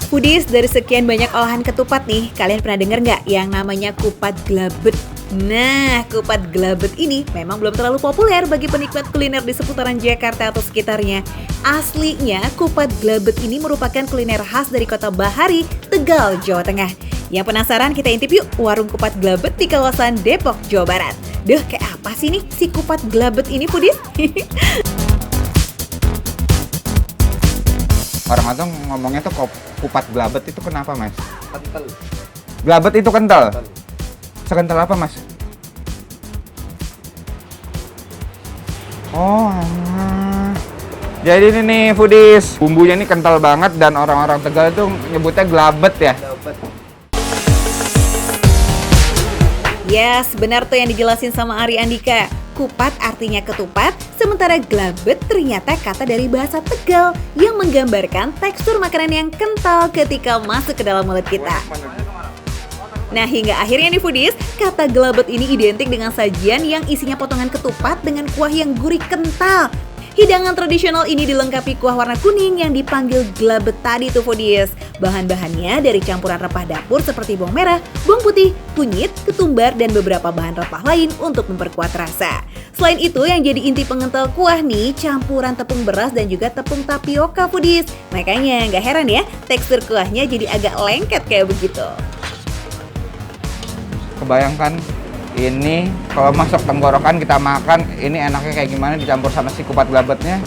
Foodies, dari sekian banyak olahan ketupat nih, kalian pernah denger nggak yang namanya kupat glabet? Nah, kupat glabet ini memang belum terlalu populer bagi penikmat kuliner di seputaran Jakarta atau sekitarnya. Aslinya, kupat glabet ini merupakan kuliner khas dari kota Bahari, Tegal, Jawa Tengah. Yang penasaran, kita intip yuk warung kupat glabet di kawasan Depok, Jawa Barat. Duh, kayak apa sih nih si kupat glabet ini, Foodies? Orang tuh ngomongnya tuh kupat glabet itu kenapa, Mas? Kental. Glabet itu kental? Sekental apa, Mas? Oh, alah. Jadi ini nih Foodies, bumbunya ini kental banget dan orang-orang Tegal tuh nyebutnya glabet ya? Yes, benar tuh yang dijelasin sama Ari Andika. Kupat artinya ketupat, sementara glabet ternyata kata dari bahasa Tegal yang menggambarkan tekstur makanan yang kental ketika masuk ke dalam mulut kita. Nah, hingga akhirnya nih Foodies, kata glabet ini identik dengan sajian yang isinya potongan ketupat dengan kuah yang gurih kental. Hidangan tradisional ini dilengkapi kuah warna kuning yang dipanggil glabet tadi tuh Foodies. Bahan-bahannya dari campuran rempah dapur seperti bawang merah, bawang putih, kunyit, ketumbar, dan beberapa bahan rempah lain untuk memperkuat rasa. Selain itu, yang jadi inti pengental kuah nih, campuran tepung beras dan juga tepung tapioka Foodies. Makanya nggak heran ya, tekstur kuahnya jadi agak lengket kayak begitu. Kebayangkan ini kalau masuk tenggorokan kita makan, ini enaknya kayak gimana dicampur sama si kupat glabetnya.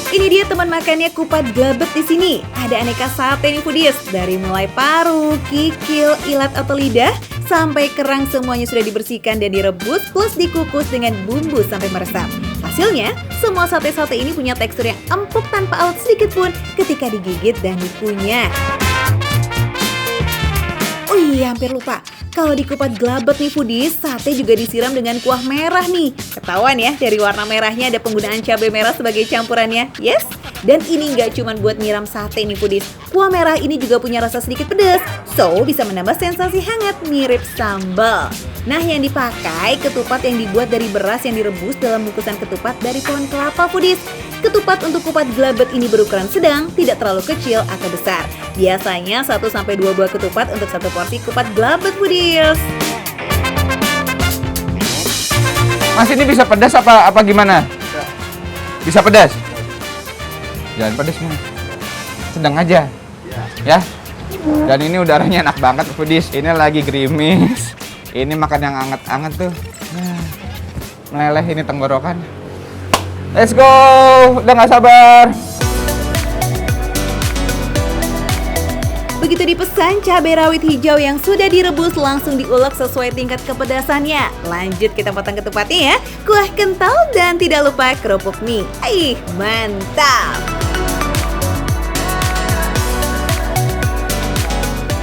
Ini dia teman makannya kupat glabet di sini. Ada aneka sate nih Foodies, dari mulai paru, kikil, ilat atau lidah, sampai kerang semuanya sudah dibersihkan dan direbus plus dikukus dengan bumbu sampai meresap. Hasilnya, semua sate-sate ini punya tekstur yang empuk tanpa aut sedikit pun ketika digigit dan dikunyah. Oh iya, hampir lupa. Kalau di kupat glabet nih Foodies, sate juga disiram dengan kuah merah nih. Ketahuan ya, dari warna merahnya ada penggunaan cabai merah sebagai campurannya. Yes, dan ini nggak cuma buat nyiram sate nih Foodies. Kuah merah ini juga punya rasa sedikit pedas, so bisa menambah sensasi hangat mirip sambal. Nah, yang dipakai ketupat yang dibuat dari beras yang direbus dalam bungkusan ketupat dari pohon kelapa Foodies. Ketupat untuk kupat glabet ini berukuran sedang, tidak terlalu kecil atau besar. Biasanya 1-2 buah ketupat untuk satu porsi kupat glabet Foodies. Mas, ini bisa pedas apa gimana? Bisa pedas? Jangan pedas, Mas. Sedang aja. Ya. Dan ini udaranya enak banget Foodies. Ini lagi gerimis. Ini makan yang anget-anget tuh. Meleleh ini tenggorokan. Let's go! Udah gak sabar. Begitu dipesan, cabai rawit hijau yang sudah direbus langsung diulek sesuai tingkat kepedasannya. Lanjut kita potong ketupatnya ya. Kuah kental dan tidak lupa kerupuk mie. Mantap!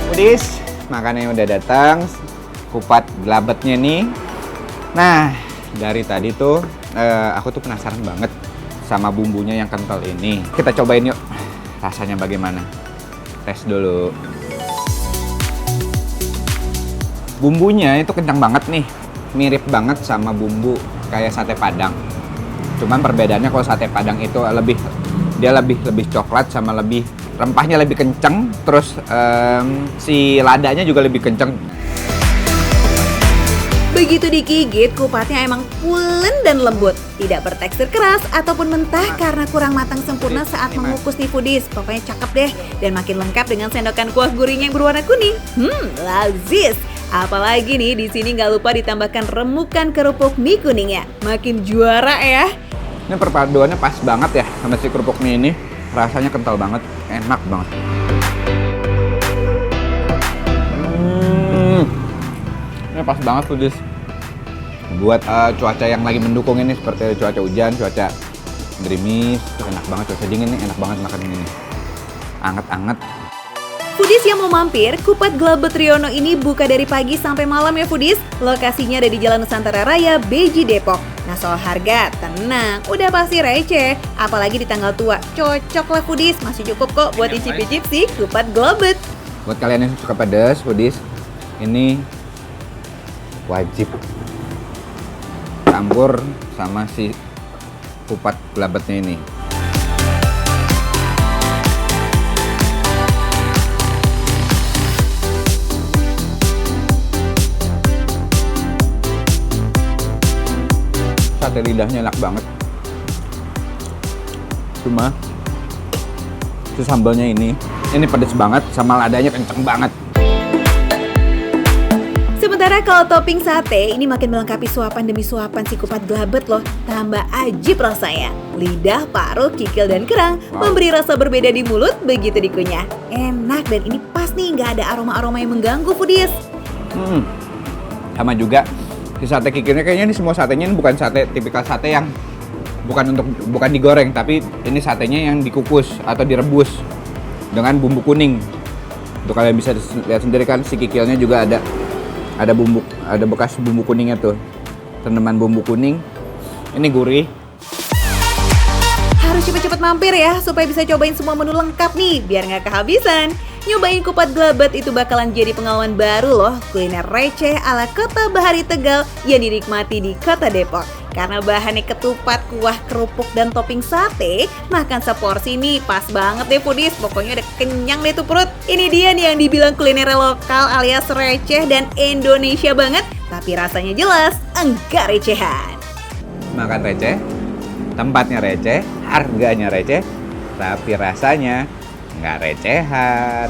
Foodies, makanannya udah datang. Kupat glabetnya nih. Nah, dari tadi tuh aku tuh penasaran banget sama bumbunya yang kental ini. Kita cobain yuk. Rasanya bagaimana? Tes dulu. Bumbunya itu kencang banget nih. Mirip banget sama bumbu kayak sate Padang. Cuman perbedaannya kalau sate Padang itu dia lebih coklat sama lebih rempahnya lebih kenceng, terus si ladanya juga lebih kenceng. Begitu digigit, kupatnya emang pulen dan lembut. Tidak bertekstur keras ataupun mentah karena kurang matang sempurna saat mengukus nih Foodies. Pokoknya cakep deh. Dan makin lengkap dengan sendokan kuah gurihnya yang berwarna kuning. Lazis. Apalagi nih, di sini nggak lupa ditambahkan remukan kerupuk mie kuningnya. Makin juara ya. Ini perpaduannya pas banget ya sama si kerupuk mie ini. Rasanya kental banget, enak banget. Ini pas banget Foodies. Buat cuaca yang lagi mendukung ini seperti cuaca hujan, cuaca gerimis, enak banget. Cuaca dingin nih, enak banget makan ini. Anget-anget. Foodies yang mau mampir, kupat glabet Riono ini buka dari pagi sampai malam ya Foodies. Lokasinya ada di Jalan Nusantara Raya, Beji, Depok. Nah, soal harga, tenang, udah pasti receh. Apalagi di tanggal tua, cocok lah Foodies. Masih cukup kok buat icip-icip sih kupat glabet. Buat kalian yang suka pedas, Foodies, ini wajib campur sama si kupat gelabetnya ini. Sate lidahnya enak banget. Cuma si sambalnya ini pedes banget sama ladanya kenceng banget. Sementara kalau topping sate, ini makin melengkapi suapan demi suapan si kupat gelabet loh. Tambah ajib rasanya. Lidah, paruh, kikil, dan kerang memberi rasa berbeda di mulut begitu dikunyah. Enak dan ini pas nih nggak ada aroma-aroma yang mengganggu foodies. Sama juga si sate kikilnya, kayaknya ini semua satenya ini bukan sate tipikal sate yang bukan digoreng, tapi ini satenya yang dikukus atau direbus dengan bumbu kuning. Tuh kalian bisa lihat sendiri kan, si kikilnya juga ada bekas bumbu kuningnya tuh. Tanaman bumbu kuning. Ini gurih. Harus cepet-cepet mampir ya supaya bisa cobain semua menu lengkap nih biar nggak kehabisan. Nyobain kupat gelabet itu bakalan jadi pengalaman baru loh. Kuliner receh ala Kota Bahari Tegal yang dinikmati di Kota Depok. Karena bahannya ketupat, kuah, kerupuk, dan topping sate, makan seporsi nih pas banget deh foodies. Pokoknya udah kenyang deh tuh perut. Ini dia nih yang dibilang kuliner lokal alias receh dan Indonesia banget, tapi rasanya jelas enggak recehan. Makan receh, tempatnya receh, harganya receh, tapi rasanya nggak recehan.